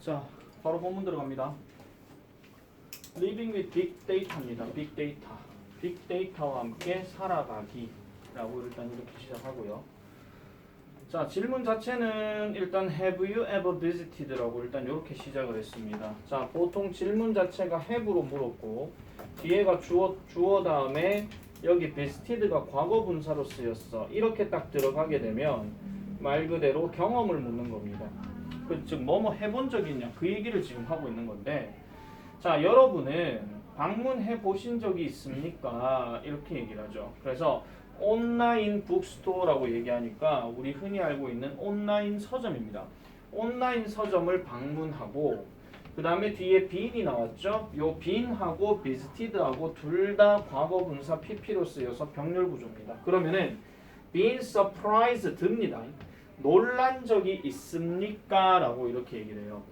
자, 바로 본문 들어갑니다. Living with Big Data입니다. Big Data. Big Data와 함께 살아가기라고 일단 이렇게 시작하고요. 자, 질문 자체는 일단 Have you ever visited라고 일단 이렇게 시작을 했습니다. 자, 보통 질문 자체가 have로 물었고 뒤에가 주어 다음에 여기 visited가 과거 분사로 쓰였어. 이렇게 딱 들어가게 되면 말 그대로 경험을 묻는 겁니다. 즉 뭐뭐 해본 적 있냐 그 얘기를 지금 하고 있는 건데, 자, 여러분은 방문해 보신 적이 있습니까? 이렇게 얘기를 하죠. 그래서 온라인 북스토어라고 얘기하니까 우리 흔히 알고 있는 온라인 서점입니다. 온라인 서점을 방문하고 그 다음에 뒤에 bean이 나왔죠. 요 bean하고 visited하고 둘 다 과거 분사 pp로 쓰여서 병렬 구조입니다. 그러면은 being surprised입니다. 놀란 적이 있습니까? 라고 이렇게 얘기를 해요.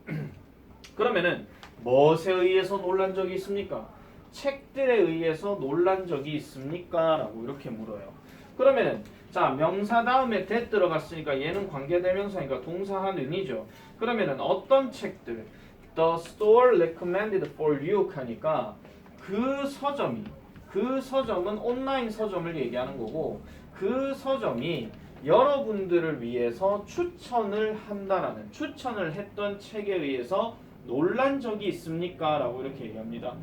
그러면은 무엇에 의해서 놀란 적이 있습니까? 책들에 의해서 놀란 적이 있습니까? 라고 이렇게 물어요. 그러면은 자, 명사 다음에 that 들어갔으니까 얘는 관계대명사니까 동사 는이죠. 그러면은 어떤 책들? The store recommended for you 하니까 그 서점은 온라인 서점을 얘기하는 거고, 그 서점이 여러분들을 위해서 추천을 했던 책에 의해서 놀란 적이 있습니까? 라고 이렇게 얘기합니다.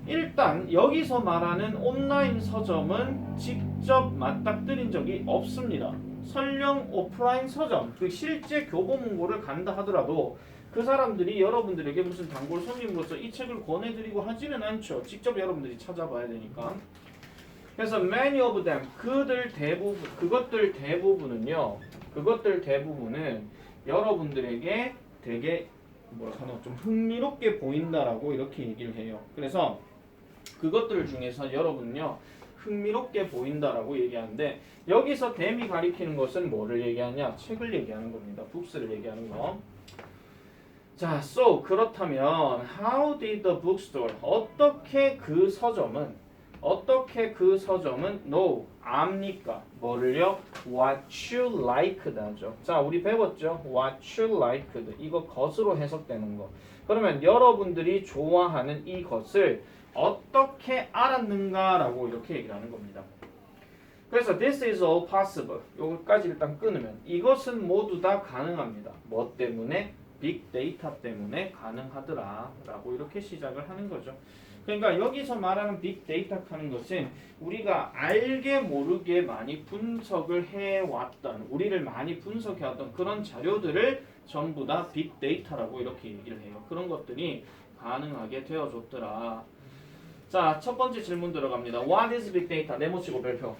일단 여기서 말하는 온라인 서점은 직접 맞닥뜨린 적이 없습니다. 설령 오프라인 서점, 그 실제 교보문고를 간다 하더라도 그 사람들이 여러분들에게 무슨 단골 손님으로서 이 책을 권해드리고 하지는 않죠. 직접 여러분들이 찾아봐야 되니까. 그래서 many of them, 그것들 대부분은 여러분들에게 되게 좀 흥미롭게 보인다라고 이렇게 얘기를 해요. 그래서 그것들 중에서 여러분은요 흥미롭게 보인다라고 얘기하는데, 여기서 them이 가리키는 것은 뭐를 얘기하냐? 책을 얘기하는 겁니다. books를 얘기하는 거. 자, so 그렇다면 how did the bookstore, 어떻게 그 서점은 know, 압니까? 뭐를요? what you liked 하죠. 자, 우리 배웠죠? what you liked. 이거 것으로 해석되는 거. 그러면 여러분들이 좋아하는 이것을 어떻게 알았는가라고 이렇게 얘기를 하는 겁니다. 그래서 this is all possible. 여기까지 일단 끊으면 이것은 모두 다 가능합니다. 뭐 때문에? 빅데이터 때문에 가능하더라 라고 이렇게 시작을 하는 거죠. 그러니까 여기서 말하는 빅데이터 하는 것은 우리가 알게 모르게 많이 분석을 해왔던, 우리를 많이 분석해왔던 그런 자료들을 전부 다 빅데이터라고 이렇게 얘기를 해요. 그런 것들이 가능하게 되어줬더라. 자, 첫 번째 질문 들어갑니다. What is big data? 네모치고 별표.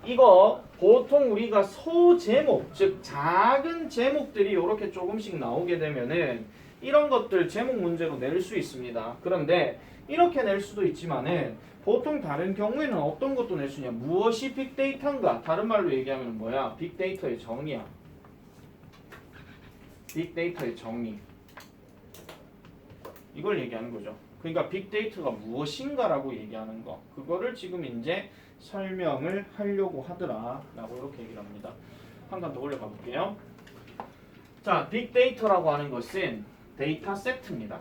이거 보통 우리가 소제목, 즉 작은 제목들이 이렇게 조금씩 나오게 되면은 이런 것들 제목 문제로 낼 수 있습니다. 그런데 이렇게 낼 수도 있지만은 보통 다른 경우에는 어떤 것도 낼 수 있냐? 무엇이 빅데이터인가? 다른 말로 얘기하면 뭐야? 빅데이터의 정의야. 빅데이터의 정의. 이걸 얘기하는 거죠. 그러니까 빅데이터가 무엇인가라고 얘기하는 거. 그거를 지금 이제 설명을 하려고 하더라 라고 이렇게 얘기를 합니다. 한 칸 더 올려가 볼게요. 자, 빅데이터라고 하는 것은 데이터 세트입니다.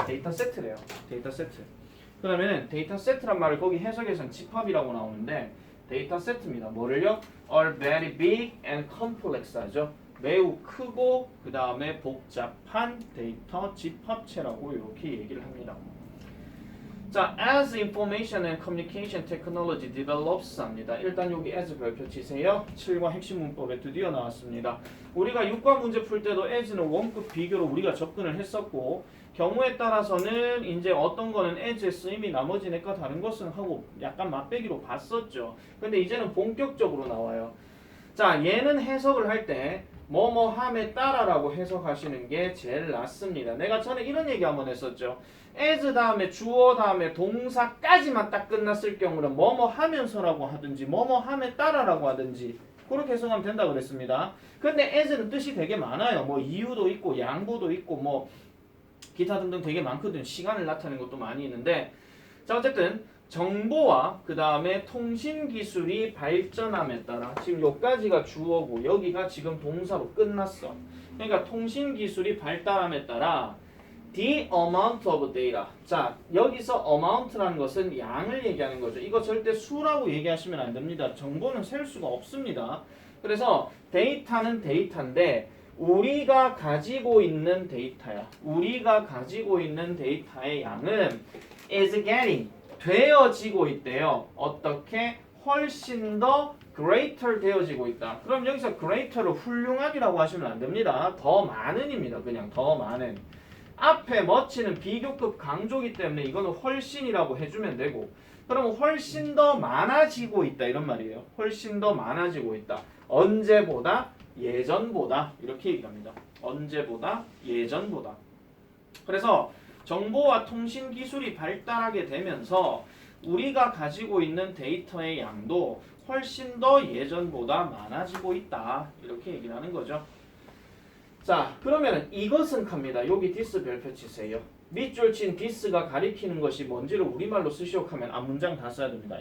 데이터 세트래요. 데이터 세트. 그러면은 데이터 세트란 말을 거기 해석에서는 집합이라고 나오는데 데이터 세트입니다. 뭐를요? are very big and complex 하죠. 매우 크고 그 다음에 복잡한 데이터 집합체라고 이렇게 얘기를 합니다. 자, as information and communication technology develops 합니다. 일단 여기 as 별표 치세요. 7과 핵심 문법에 드디어 나왔습니다. 우리가 육과 문제 풀 때도 as는 원급 비교로 우리가 접근을 했었고, 경우에 따라서는 이제 어떤 거는 as의 쓰임이 나머지 내과 다른 것은 하고 약간 맛배기로 봤었죠. 근데 이제는 본격적으로 나와요. 자, 얘는 해석을 할 때 뭐뭐함에 따라라고 해석하시는 게 제일 낫습니다. 내가 전에 이런 얘기 한번 했었죠. as 다음에 주어 다음에 동사까지만 딱 끝났을 경우는 뭐뭐 하면서라고 하든지 뭐뭐 함에 따라라고 하든지 그렇게 해석하면 된다고 그랬습니다. 근데 as는 뜻이 되게 많아요. 뭐 이유도 있고 양보도 있고 뭐 기타 등등 되게 많거든요. 시간을 나타내는 것도 많이 있는데, 자, 어쨌든 정보와 그 다음에 통신기술이 발전함에 따라 지금 여기까지가 주어고 여기가 지금 동사로 끝났어. 그러니까 통신 기술이 발달함에 따라 the amount of data. 자, 여기서 amount라는 것은 양을 얘기하는 거죠. 이거 절대 수라고 얘기하시면 안 됩니다. 정보는 셀 수가 없습니다. 그래서 데이터는 데이터인데 우리가 가지고 있는 데이터야. 우리가 가지고 있는 데이터의 양은 is getting 되어지고 있대요. 어떻게? 훨씬 더 greater 되어지고 있다. 그럼 여기서 greater로 훌륭하기라고 하시면 안 됩니다. 더 많은입니다. 그냥 더 많은. 앞에 much는 비교급 강조기 때문에 이거는 훨씬이라고 해주면 되고, 그러면 훨씬 더 많아지고 있다 이런 말이에요. 훨씬 더 많아지고 있다. 언제보다? 예전보다. 이렇게 얘기합니다. 언제보다? 예전보다. 그래서 정보와 통신 기술이 발달하게 되면서 우리가 가지고 있는 데이터의 양도 훨씬 더 예전보다 많아지고 있다. 이렇게 얘기를 하는 거죠. 자, 그러면 이것은 갑니다. 여기 this 별표 치세요. 밑줄 친 this가 가리키는 것이 뭔지를 우리말로 쓰시오 하면 앞문장 다 써야 됩니다.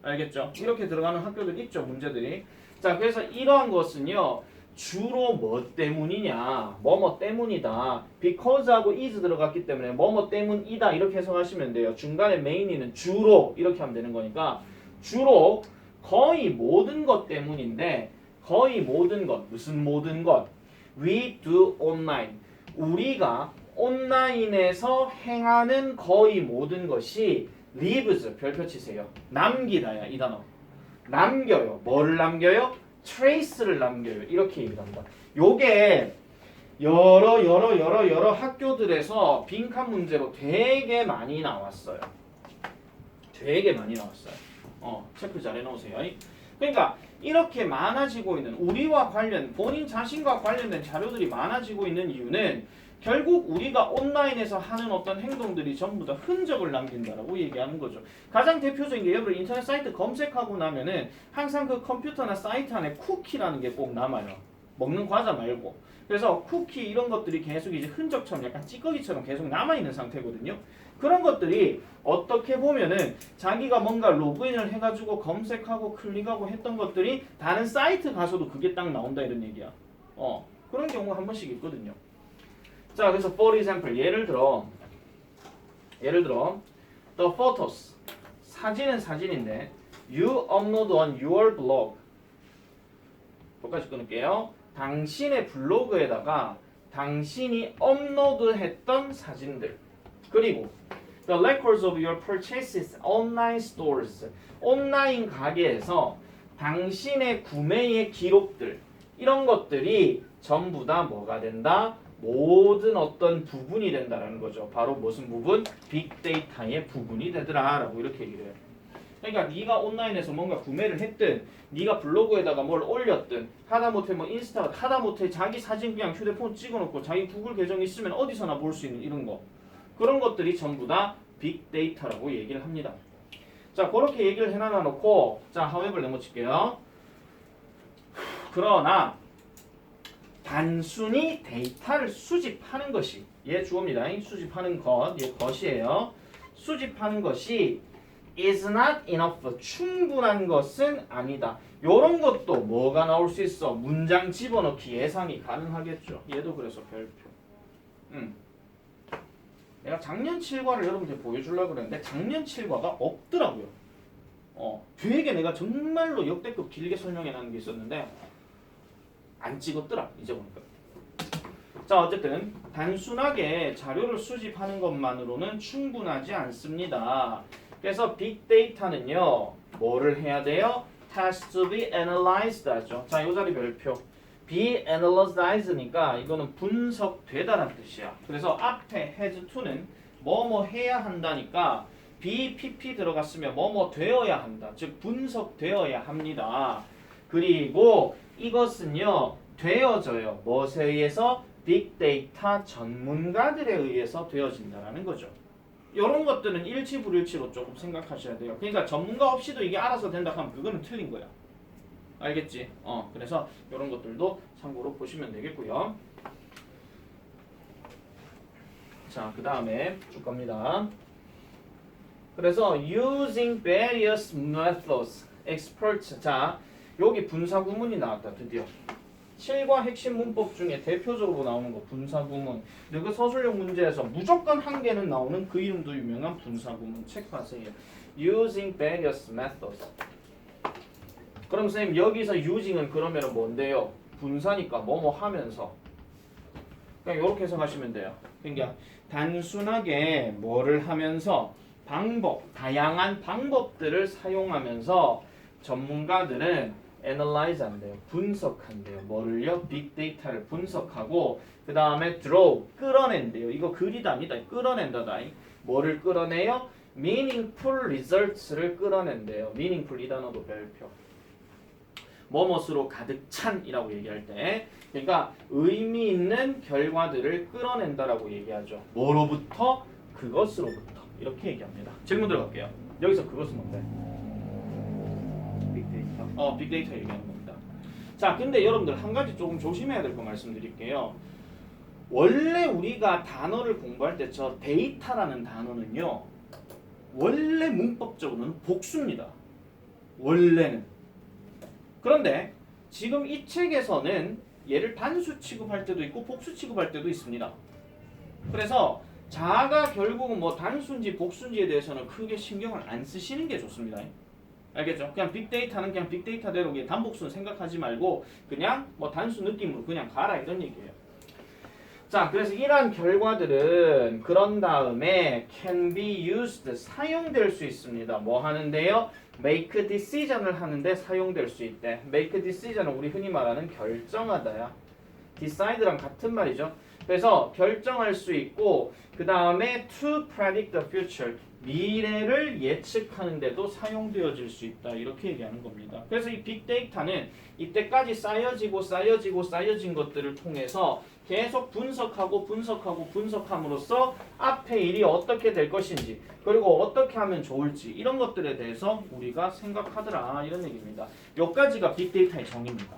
알겠죠? 이렇게 들어가는 학교들 있죠, 문제들이. 자, 그래서 이러한 것은요, 주로 뭐 때문이냐, 뭐뭐 때문이다. because하고 is 들어갔기 때문에 뭐뭐 때문이다 이렇게 해석하시면 돼요. 중간에 main이는 주로 이렇게 하면 되는 거니까 주로 거의 모든 것 때문인데, 거의 모든 것, 무슨 모든 것? We do online. 우리가 온라인에서 행하는 거의 모든 것이 leaves 별표 치세요. 남기다야 이 단어. 남겨요. 뭐를 남겨요? trace를 남겨요. 이렇게 얘기합니다. 요게 여러 학교들에서 빈칸 문제로 되게 많이 나왔어요. 되게 많이 나왔어요. 체크 잘 해놓으세요. 그러니까 이렇게 많아지고 있는 우리와 관련 본인 자신과 관련된 자료들이 많아지고 있는 이유는 결국 우리가 온라인에서 하는 어떤 행동들이 전부 다 흔적을 남긴다라고 얘기하는 거죠. 가장 대표적인 게 여러분 인터넷 사이트 검색하고 나면은 항상 그 컴퓨터나 사이트 안에 쿠키라는 게 꼭 남아요. 먹는 과자 말고. 그래서 쿠키 이런 것들이 계속 이제 흔적처럼 약간 찌꺼기처럼 계속 남아있는 상태거든요. 그런 것들이 어떻게 보면은 자기가 뭔가 로그인을 해가지고 검색하고 클릭하고 했던 것들이 다른 사이트 가서도 그게 딱 나온다 이런 얘기야. 그런 경우가 한 번씩 있거든요. 자, 그래서 for example 예를 들어 the photos 사진은 사진인데 you upload on your blog 여기까지 끊을게요. 당신의 블로그에다가 당신이 업로드했던 사진들 그리고 the records of your purchases online stores 온라인 가게에서 당신의 구매의 기록들 이런 것들이 전부 다 뭐가 된다? 모든 어떤 부분이 된다라는 거죠. 바로 무슨 부분? 빅데이터의 부분이 되더라라고 이렇게 얘기를 해요. 그러니까 네가 온라인에서 뭔가 구매를 했든 네가 블로그에다가 뭘 올렸든 하다못해 뭐 인스타 하다못해 자기 사진 그냥 휴대폰 찍어놓고 자기 구글 계정 있으면 어디서나 볼 수 있는 이런 거 그런 것들이 전부 다 빅데이터라고 얘기를 합니다. 자, 그렇게 얘기를 해놔 놓고 자, however 넘어질게요. 그러나 단순히 데이터를 수집하는 것이 얘 주어입니다. 수집하는 것, 얘 것이에요. 수집하는 것이 is not enough. 충분한 것은 아니다. 요런 것도 뭐가 나올 수 있어? 문장 집어넣기 예상이 가능하겠죠. 얘도 그래서 별표. 내가 작년 7과를 여러분들 보여주려고 그랬는데 작년 7과가 없더라고요. 되게 내가 정말로 역대급 길게 설명해놓은 게 있었는데 안 찍었더라 이제 보니까. 자, 어쨌든 단순하게 자료를 수집하는 것만으로는 충분하지 않습니다. 그래서 빅데이터는요 뭐를 해야 돼요? has to be analyzed 하죠. 자, 요 자리 별표 be analyzed니까 이거는 분석되다라는 뜻이야. 그래서 앞에 has to는 뭐뭐 해야 한다니까 BPP 들어갔으면 뭐뭐 되어야 한다. 즉 분석되어야 합니다. 그리고 이것은요 되어져요. 무엇에 의해서? 빅데이터 전문가들에 의해서 되어진다라는 거죠. 이런 것들은 일치 불일치로 조금 생각하셔야 돼요. 그러니까 전문가 없이도 이게 알아서 된다 하면 그거는 틀린 거야. 알겠지? 그래서 이런 것들도 참고로 보시면 되겠고요. 자, 그 다음에 쭉 갑니다. 그래서 using various methods, experts. 자, 여기 분사 구문이 나왔다 드디어. 실과 핵심 문법 중에 대표적으로 나오는 거 분사구문. 근데 그 서술형 문제에서 무조건 한 개는 나오는 그 이름도 유명한 분사구문 체크하세요. Using various methods. 그럼 선생님 여기서 using은 그러면 뭔데요? 분사니까 뭐뭐 하면서. 그냥 이렇게 해석하시면 돼요. 그러니까 단순하게 뭐를 하면서 방법, 다양한 방법들을 사용하면서 전문가들은 analyze 한대요. 분석한대요. 뭐를요? 빅데이터를 분석하고 그 다음에 draw, 끌어낸대요. 이거 그리다 아니다. 끌어낸다다. 뭐를 끌어내요? meaningful results를 끌어낸대요. meaningful 이 단어도 별표. 뭐뭇으로 가득 찬이라고 얘기할 때 그러니까 의미 있는 결과들을 끌어낸다라고 얘기하죠. 뭐로부터? 그것으로부터. 이렇게 얘기합니다. 질문 들어갈게요. 여기서 그것은 뭔데? 빅데이터. 빅데이터 얘기하는 겁니다. 자, 근데 여러분들 한 가지 조금 조심해야 될 거 말씀드릴게요. 원래 우리가 단어를 공부할 때 저 데이터라는 단어는요. 원래 문법적으로는 복수입니다. 원래는. 그런데 지금 이 책에서는 얘를 단수 취급할 때도 있고 복수 취급할 때도 있습니다. 그래서 자가 결국은 뭐 단수인지 복수인지에 대해서는 크게 신경을 안 쓰시는 게 좋습니다. 알겠죠? 그냥 빅데이터는 그냥 빅데이터대로 단복수는 생각하지 말고 그냥 뭐 단수 느낌으로 그냥 가라 이런 얘기예요. 자, 그래서 이러한 결과들은 그런 다음에 can be used 사용될 수 있습니다. 뭐 하는데요? make decision을 하는데 사용될 수 있대. make decision은 우리 흔히 말하는 결정하다야. decide랑 같은 말이죠. 그래서 결정할 수 있고 그 다음에 to predict the future 미래를 예측하는데도 사용되어질 수 있다 이렇게 얘기하는 겁니다. 그래서 이 빅데이터는 이때까지 쌓여진 것들을 통해서 계속 분석함으로써 앞에 일이 어떻게 될 것인지 그리고 어떻게 하면 좋을지 이런 것들에 대해서 우리가 생각하더라 이런 얘기입니다. 여기까지가 빅데이터의 정의입니다.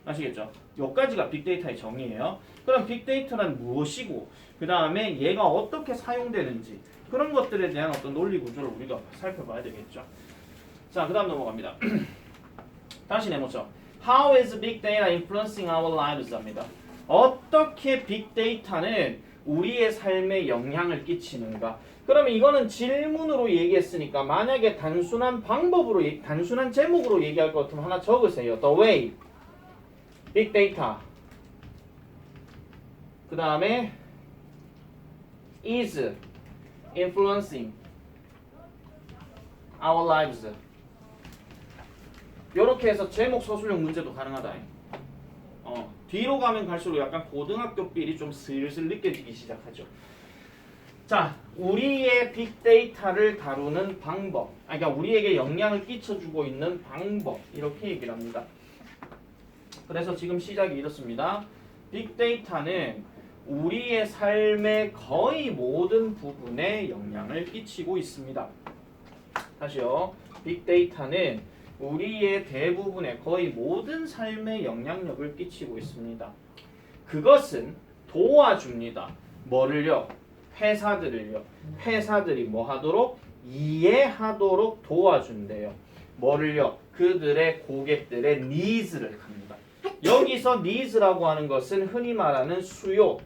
아시겠죠? 여기까지가 빅데이터의 정의예요. 그럼 빅데이터란 무엇이고 그 다음에 얘가 어떻게 사용되는지 그런 것들에 대한 어떤 논리 구조를 우리가 살펴봐야 되겠죠. 자, 그 다음 넘어갑니다. 다시 내보죠. How is big data influencing our lives? 합니다. 어떻게 빅데이터는 우리의 삶에 영향을 끼치는가? 그러면 이거는 질문으로 얘기했으니까 만약에 단순한 제목으로 얘기할 것 같으면 하나 적으세요. The way big data 그 다음에 is influencing our lives. 요렇게 해서 제목 서술형 문제도 가능하다. 뒤로 가면 갈수록 약간 고등학교 필이 좀 슬슬 느껴지기 시작하죠. 자, 우리의 빅데이터를 다루는 방법, 그러니까 우리에게 영향을 끼쳐주고 있는 방법 이렇게 얘기를 합니다. 그래서 지금 시작이 이렇습니다. 빅데이터는 우리의 삶의 거의 모든 부분에 영향을 끼치고 있습니다. 다시요. 빅데이터는 우리의 대부분의 거의 모든 삶에 영향력을 끼치고 있습니다. 그것은 도와줍니다. 뭐를요? 회사들이 뭐 하도록? 이해하도록 도와준대요. 뭐를요? 그들의 고객들의 니즈를 합니다. 여기서 니즈라고 하는 것은 흔히 말하는 수요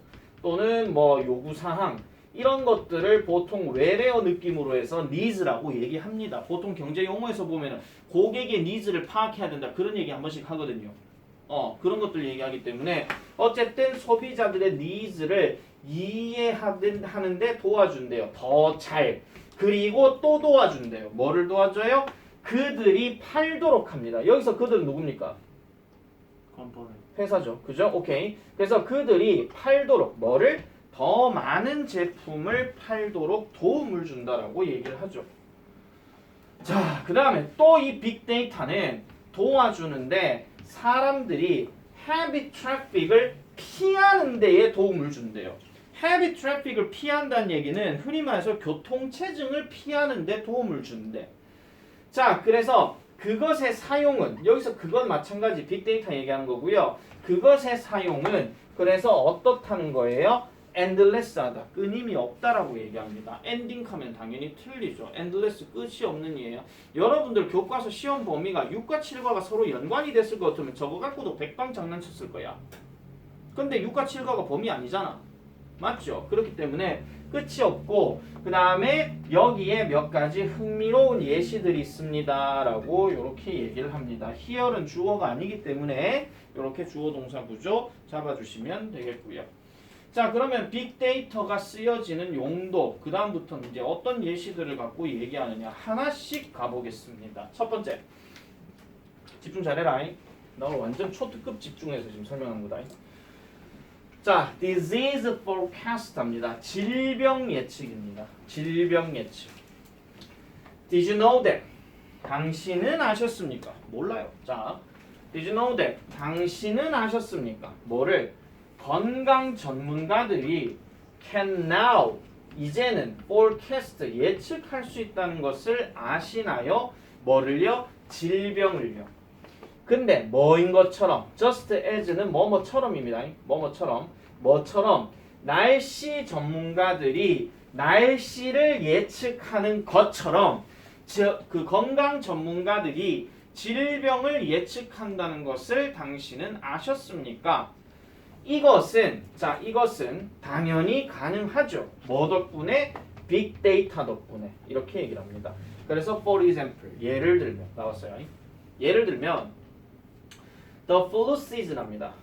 또는 뭐 요구사항 이런 것들을 보통 외래어 느낌으로 해서 니즈라고 얘기합니다. 보통 경제 용어에서 보면은 고객의 니즈를 파악해야 된다 그런 얘기 한 번씩 하거든요. 그런 것들 얘기하기 때문에 어쨌든 소비자들의 니즈를 이해하는데 도와준대요. 더 잘. 그리고 또 도와준대요. 뭐를 도와줘요? 그들이 팔도록 합니다. 여기서 그들은 누굽니까? 회사죠. 그죠? 오케이. 그래서 그들이 팔도록 뭐를? 더 많은 제품을 팔도록 도움을 준다라고 얘기를 하죠. 자, 그 다음에 또 이 빅데이터는 도와주는데 사람들이 헤비 트래픽을 피하는 데에 도움을 준대요. 헤비 트래픽을 피한다는 얘기는 흔히 말해서 교통체증을 피하는 데 도움을 준대. 자, 그래서 그것의 사용은 여기서 그건 마찬가지 빅데이터 얘기하는 거고요. 그것의 사용은 그래서 어떻다는 거예요? endless하다. 끊임이 없다라고 얘기합니다. ending 하면 당연히 틀리죠. endless 끝이 없는 이에요. 여러분들 교과서 시험 범위가 6과 7과가 서로 연관이 됐을 것 같으면 저거 갖고도 백방 장난쳤을 거야. 근데 6과 7과가 범위 아니잖아. 맞죠? 그렇기 때문에 끝이 없고 그 다음에 여기에 몇 가지 흥미로운 예시들이 있습니다 라고 이렇게 얘기를 합니다. here는 주어가 아니기 때문에 이렇게 주어 동사 구조 잡아주시면 되겠고요. 자, 그러면 빅데이터가 쓰여지는 용도 그 다음부터는 이제 어떤 예시들을 갖고 얘기하느냐 하나씩 가보겠습니다. 첫 번째, 집중 잘해라. 나 오늘 완전 초특급 집중해서 지금 설명한 거다. 자, disease forecast 합니다. 질병 예측입니다. 질병 예측. Did you know that? 당신은 아셨습니까? 몰라요. 자, Did you know that? 당신은 아셨습니까? 뭐를? 건강 전문가들이 can now, 이제는 forecast, 예측할 수 있다는 것을 아시나요? 뭐를요? 질병을요. 근데 뭐인 것처럼, just as는 뭐뭐처럼입니다. 뭐처럼 날씨 전문가들이 날씨를 예측하는 것처럼 그 건강 전문가들이 질병을 예측한다는 것을 당신은 아셨습니까? 이것은 당연히 가능하죠. 뭐 덕분에? 빅데이터 덕분에. 이렇게 얘기를 합니다. 그래서 for example, 예를 들면 나왔어요. 예를 들면 the flu season 합니다.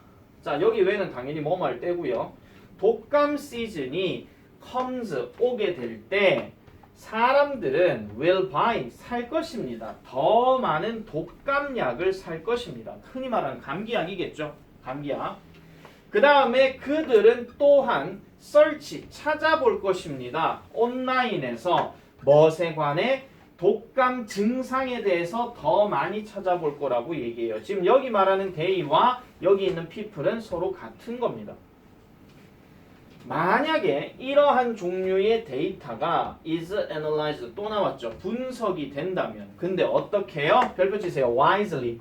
자, 여기 외에는 당연히 뭐뭐 할 때고요. 독감 시즌이 comes, 오게 될 때 사람들은 will buy, 살 것입니다. 더 많은 독감약을 살 것입니다. 흔히 말하는 감기약이겠죠. 감기약. 그 다음에 그들은 또한 search, 찾아볼 것입니다. 온라인에서 무엇에 관해? 독감 증상에 대해서 더 많이 찾아볼 거라고 얘기해요. 지금 여기 말하는 they와 여기 있는 people은 서로 같은 겁니다. 만약에 이러한 종류의 데이터가 is analyzed, 또 나왔죠. 분석이 된다면. 근데 어떻게 해요? 별표 치세요. wisely,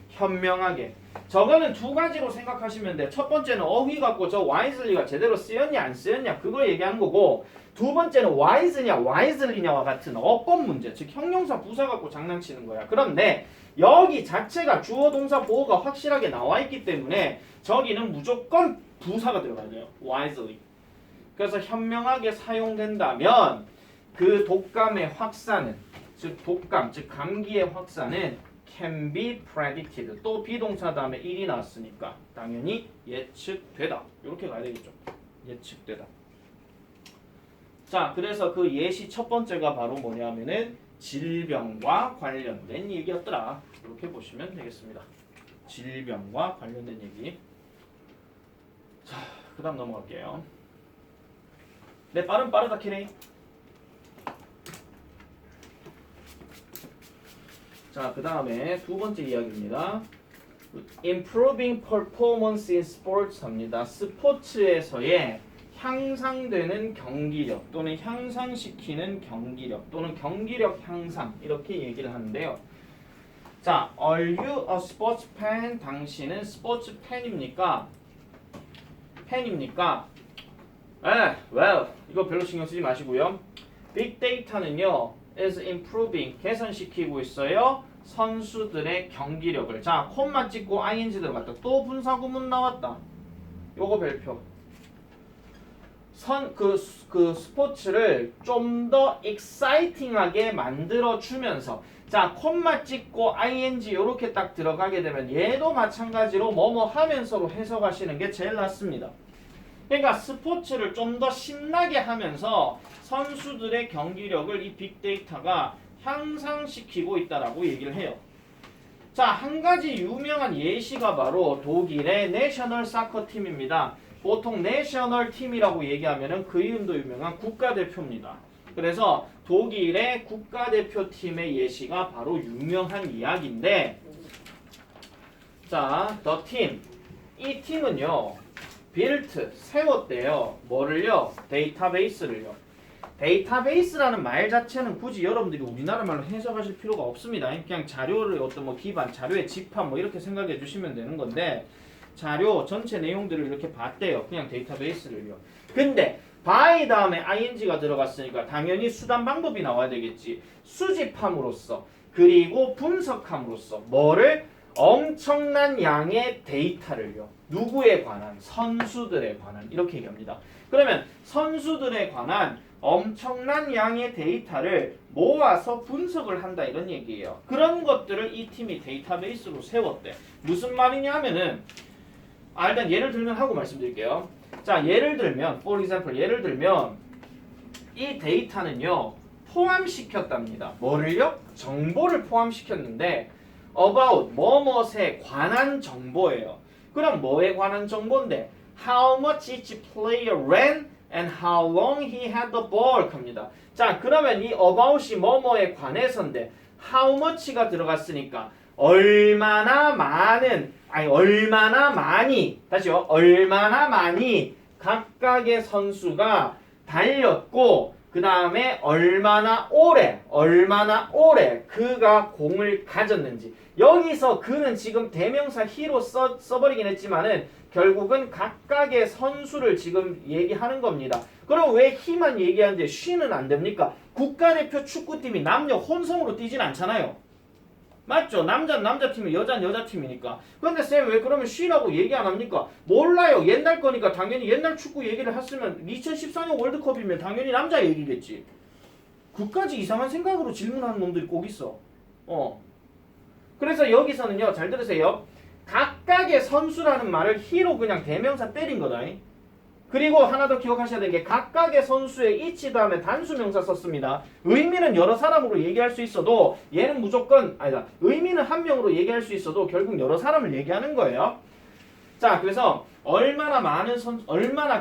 현명하게. 저거는 두 가지로 생각하시면 돼요. 첫 번째는 어휘 갖고 저 wisely가 제대로 쓰였냐 안 쓰였냐 그거 얘기하는 거고, 두 번째는 wise냐 wisely냐와 같은 어법 문제, 즉 형용사 부사 갖고 장난치는 거야. 그런데 여기 자체가 주어 동사 보호가 확실하게 나와 있기 때문에 저기는 무조건 부사가 들어가야 돼요. wisely. 그래서 현명하게 사용된다면 그 독감의 확산은, 즉 독감, 즉 감기의 확산은 can be predicted. 또 비동사 다음에 일이 나왔으니까 당연히 예측되다. 이렇게 가야 되겠죠. 예측되다. 자, 그래서 그 예시 첫 번째가 바로 뭐냐면은 질병과 관련된 얘기였더라. 이렇게 보시면 되겠습니다. 질병과 관련된 얘기. 자, 그 다음 넘어갈게요. 네, 빠르다 키네. 자, 그 다음에 두 번째 이야기입니다. Improving performance in sports 합니다. 스포츠에서의 향상되는 경기력 또는 향상시키는 경기력 또는 경기력 향상, 이렇게 얘기를 하는데요. 자, are you a sports fan? 당신은 스포츠 팬입니까? 팬입니까? well, 이거 별로 신경 쓰지 마시고요. 빅데이터는요, is improving, 개선시키고 있어요. 선수들의 경기력을. 자, 콤마 찍고 ing 들어갔다. 또 분사구문 나왔다. 요거 별표. 그 스포츠를 좀 더 exciting하게 만들어주면서, 자, 콤마 찍고 ing 요렇게 딱 들어가게 되면 얘도 마찬가지로 뭐뭐 하면서로 해석하시는 게 제일 낫습니다. 그러니까 스포츠를 좀 더 신나게 하면서 선수들의 경기력을 이 빅데이터가 향상시키고 있다라고 얘기를 해요. 자, 한 가지 유명한 예시가 바로 독일의 내셔널 사커 팀입니다. 보통 내셔널 팀이라고 얘기하면은 그 이름도 유명한 국가대표입니다. 그래서 독일의 국가대표팀의 예시가 바로 유명한 이야기인데, 자, the team, 이 팀은요 built, 세웠대요. 뭐를요? 데이터베이스를요. 데이터베이스라는 말 자체는 굳이 여러분들이 우리나라 말로 해석하실 필요가 없습니다. 그냥 자료를 어떤 뭐 기반, 자료의 집합 뭐 이렇게 생각해 주시면 되는 건데, 자료 전체 내용들을 이렇게 봤대요. 그냥 데이터베이스를요. 근데 by 다음에 ing가 들어갔으니까 당연히 수단 방법이 나와야 되겠지. 수집함으로써 그리고 분석함으로써 뭐를? 엄청난 양의 데이터를요. 누구에 관한? 선수들에 관한. 이렇게 얘기합니다. 그러면 선수들에 관한 엄청난 양의 데이터를 모아서 분석을 한다 이런 얘기예요. 그런 것들을 이 팀이 데이터베이스로 세웠대. 무슨 말이냐 하면은 일단 예를 들면 하고 말씀드릴게요. 자, 예를 들면 for example 예를 들면 이 데이터는요 포함시켰답니다. 뭐를요? 정보를 포함시켰는데 about 뭐뭐에 관한 정보예요. 그럼 뭐에 관한 정보인데 how much each player ran and how long he had the ball 합니다. 자, 그러면 이 about이 뭐뭐에 관해서인데 how much가 들어갔으니까 얼마나 많이 다시요. 얼마나 많이 각각의 선수가 달렸고 그 다음에 얼마나 오래 그가 공을 가졌는지. 여기서 그는 지금 대명사 he로 써버리긴 했지만은 결국은 각각의 선수를 지금 얘기하는 겁니다. 그럼 왜 he만 얘기하는데 she는 안 됩니까? 국가대표 축구팀이 남녀 혼성으로 뛰진 않잖아요. 맞죠? 남자는 남자팀이 여자는 여자팀이니까. 근데 쌤 왜 그러면 she라고 얘기 안 합니까? 몰라요. 옛날 거니까 당연히 옛날 축구 얘기를 했으면 2014년 월드컵이면 당연히 남자 얘기겠지. 그까지 이상한 생각으로 질문하는 놈들이 꼭 있어. 그래서 여기서는요. 잘 들으세요. 각각의 선수라는 말을 he로 그냥 대명사 때린 거다. 그리고 하나 더 기억하셔야 되는 게 각각의 선수의 each 다음에 단수명사 썼습니다. 의미는 여러 사람으로 얘기할 수 있어도 얘는 무조건 의미는 한 명으로 얘기할 수 있어도 결국 여러 사람을 얘기하는 거예요. 자, 그래서 얼마나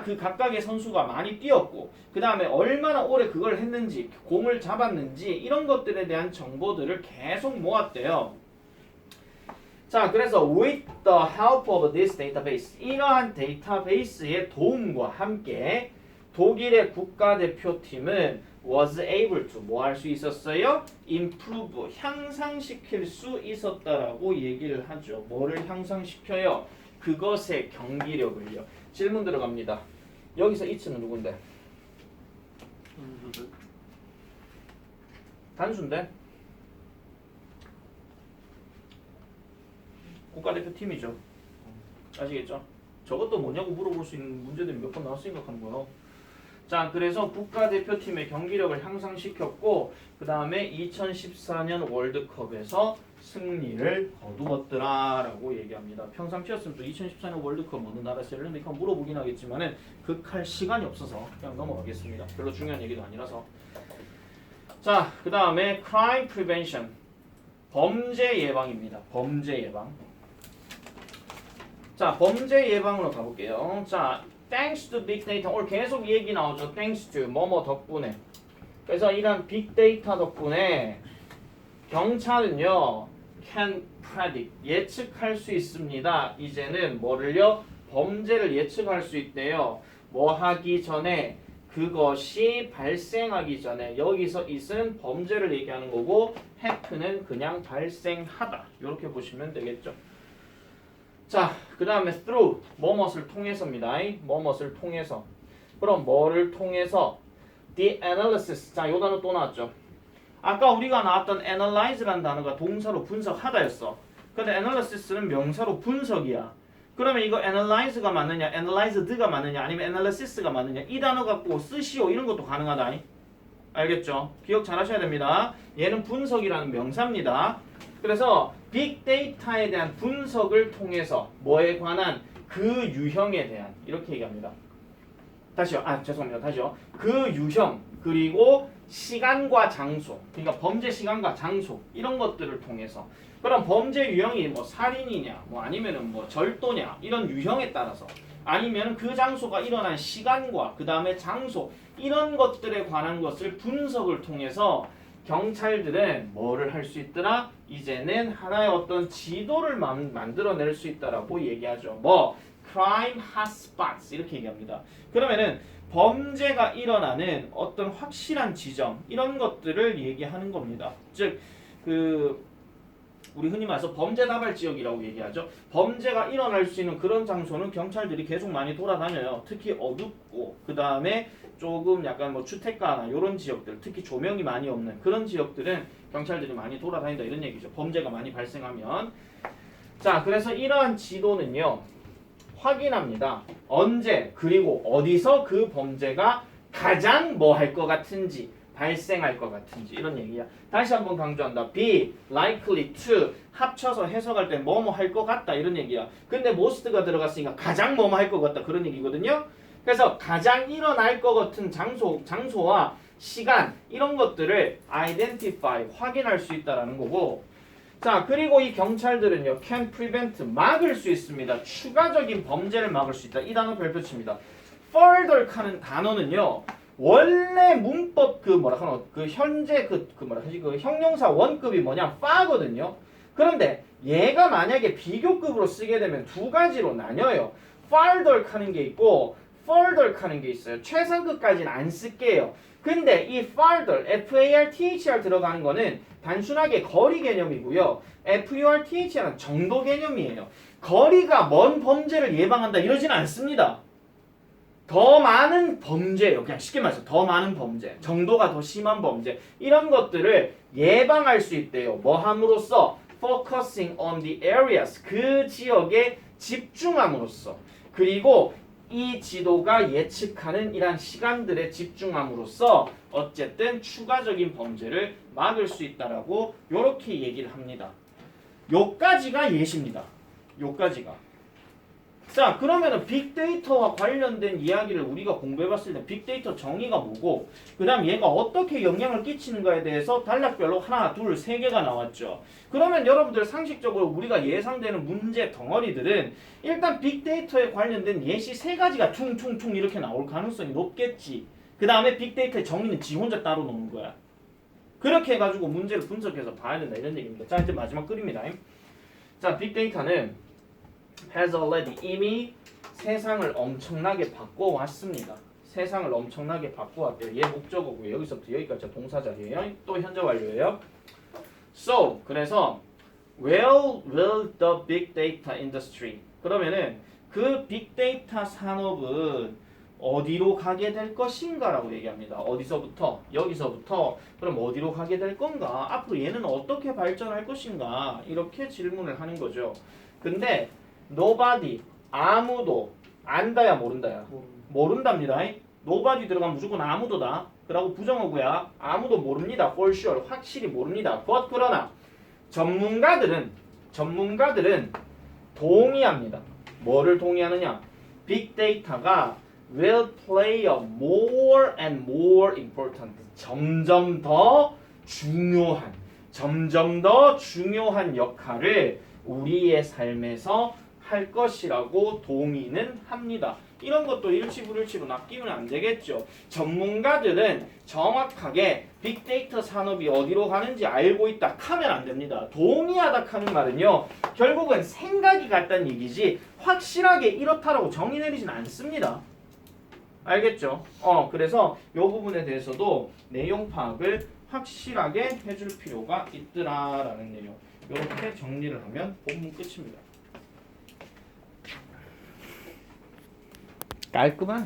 그 각각의 선수가 많이 뛰었고 그 다음에 얼마나 오래 그걸 했는지 공을 잡았는지 이런 것들에 대한 정보들을 계속 모았대요. 자, 그래서 with the help of this database 이러한 데이터베이스의 도움과 함께 독일의 국가대표팀은 was able to 뭐 할 수 있었어요? improve 향상시킬 수 있었다라고 얘기를 하죠. 뭐를 향상시켜요? 그것의 경기력을요. 질문 들어갑니다. 여기서 이츠는 누군데? 단수인데? 국가대표 팀이죠. 아시겠죠? 저것도 뭐냐고 물어볼 수 있는 문제들이 몇 번 나왔으니까 하는 거예요. 자, 그래서 국가대표팀의 경기력을 향상시켰고 그 다음에 2014년 월드컵에서 승리를 거두었더라 라고 얘기합니다. 평상시였으면 또 2014년 월드컵 어느 나라에서 열렸는데 물어보긴 하겠지만은 극할 시간이 없어서 그냥 넘어가겠습니다. 별로 중요한 얘기도 아니라서. 자, 그 다음에 crime prevention 범죄 예방입니다. 범죄 예방. 자, 범죄 예방으로 가볼게요. 자, thanks to big data. 오늘 계속 얘기 나오죠. thanks to 뭐뭐 덕분에. 그래서 이런 빅데이터 덕분에 경찰은요 can predict 예측할 수 있습니다. 이제는 뭐를요? 범죄를 예측할 수 있대요. 뭐 하기 전에 그것이 발생하기 전에. 여기서 it은 범죄를 얘기하는 거고 happen은 그냥 발생하다. 이렇게 보시면 되겠죠. 자, 그 다음에 through 뭐뭇을 통해서입니다. 뭐뭇을 통해서. 그럼 뭐를 통해서? the analysis. 자, 요 단어 또 나왔죠. 아까 우리가 나왔던 analyze라는 단어가 동사로 분석하다였어. 근데 analysis는 명사로 분석이야. 그러면 이거 analyze가 맞느냐, analyzed가 맞느냐, 아니면 analysis가 맞느냐, 이 단어 갖고 쓰시오 이런 것도 가능하다. 알겠죠? 기억 잘 하셔야 됩니다. 얘는 분석이라는 명사입니다. 그래서 빅데이터에 대한 분석을 통해서 뭐에 관한 그 유형에 대한 이렇게 얘기합니다. 다시요. 죄송합니다. 다시요. 그 유형 그리고 시간과 장소, 그러니까 범죄 시간과 장소 이런 것들을 통해서. 그럼 범죄 유형이 뭐 살인이냐, 뭐 아니면은 뭐 절도냐 이런 유형에 따라서, 아니면 그 장소가 일어난 시간과 그 다음에 장소 이런 것들에 관한 것을 분석을 통해서 경찰들은 뭐를 할 수 있더라? 이제는 하나의 어떤 지도를 만들어낼 수 있다라고 얘기하죠. 뭐 crime hotspots 이렇게 얘기합니다. 그러면은 범죄가 일어나는 어떤 확실한 지점 이런 것들을 얘기하는 겁니다. 즉 그 우리 흔히 말해서 범죄 다발 지역이라고 얘기하죠. 범죄가 일어날 수 있는 그런 장소는 경찰들이 계속 많이 돌아다녀요. 특히 어둡고 그 다음에 조금 약간 뭐 주택가나 이런 지역들, 특히 조명이 많이 없는 그런 지역들은 경찰들이 많이 돌아다닌다 이런 얘기죠. 범죄가 많이 발생하면. 자, 그래서 이러한 지도는요 확인합니다. 언제 그리고 어디서 그 범죄가 가장 뭐 할 것 같은지, 발생할 것 같은지 이런 얘기야. 다시 한번 강조한다. be likely to 합쳐서 해석할 때 뭐뭐 할 것 같다 이런 얘기야. 근데 most가 들어갔으니까 가장 뭐뭐 할 것 같다 그런 얘기거든요. 그래서 가장 일어날 것 같은 장소와 시간 이런 것들을 identify 확인할 수 있다라는 거고. 자, 그리고 이 경찰들은요 can prevent 막을 수 있습니다. 추가적인 범죄를 막을 수 있다. 이 단어 별표칩니다. further 하는 단어는요 원래 문법 그 뭐라 하노 그 현재 그 뭐라 하지 그 형용사 원급이 뭐냐 far거든요. 그런데 얘가 만약에 비교급으로 쓰게 되면 두 가지로 나뉘어요. farther 하는 게 있고 further 하는 게 있어요. 최상급까지는 안 쓸게요. 근데 이 farther, farther 들어가는 거는 단순하게 거리 개념이고요. further는 정도 개념이에요. 거리가 먼 범죄를 예방한다 이러지는 않습니다. 더 많은 범죄예요. 그냥 쉽게 말해서 더 많은 범죄, 정도가 더 심한 범죄 이런 것들을 예방할 수 있대요. 뭐 함으로써? focusing on the areas 그 지역에 집중함으로써. 그리고 이 지도가 예측하는 이러한 시간들에 집중함으로써 어쨌든 추가적인 범죄를 막을 수 있다라고 요렇게 얘기를 합니다. 요까지가 예시입니다. 요까지가. 자, 그러면은 빅데이터와 관련된 이야기를 우리가 공부해봤을 때 빅데이터 정의가 뭐고 그 다음 얘가 어떻게 영향을 끼치는가에 대해서 단락별로 하나, 둘, 세 개가 나왔죠. 그러면 여러분들 상식적으로 우리가 예상되는 문제 덩어리들은 일단 빅데이터에 관련된 예시 세 가지가 퉁퉁퉁 이렇게 나올 가능성이 높겠지. 그 다음에 빅데이터의 정의는 지 혼자 따로 놓는 거야. 그렇게 해가지고 문제를 분석해서 봐야 된다 이런 얘기입니다. 자, 이제 마지막 글입니다. 자, 빅데이터는 has already 이미 세상을 엄청나게 바꿔왔습니다. 세상을 엄청나게 바꿔왔대요. 얘 목적어고요. 여기서부터 여기까지 동사자리예요. 또 현재 완료예요. So 그래서 where will the big data industry 그러면은 그 빅데이터 산업은 어디로 가게 될 것인가라고 얘기합니다. 어디서부터? 여기서부터 그럼 어디로 가게 될 건가? 앞으로 얘는 어떻게 발전할 것인가? 이렇게 질문을 하는 거죠. 근데 nobody 아무도 안다야 모른다야 모른답니다. nobody 들어가면 무조건 아무도다. 그러고 부정어구야. 아무도 모릅니다. for sure 확실히 모릅니다. but 그러나 전문가들은 동의합니다. 뭐를 동의하느냐? 빅데이터가 will play a more and more important 점점 더 중요한 역할을 우리의 삶에서 할 것이라고 동의는 합니다. 이런 것도 일치불일치로 낚이면 안 되겠죠. 전문가들은 정확하게 빅데이터 산업이 어디로 가는지 알고 있다 하면 안 됩니다. 동의하다 하는 말은요. 결국은 생각이 같다는 얘기지 확실하게 이렇다라고 정의 내리진 않습니다. 알겠죠? 그래서 이 부분에 대해서도 내용 파악을 확실하게 해줄 필요가 있더라라는 내용. 이렇게 정리를 하면 본문 끝입니다. 깔끔한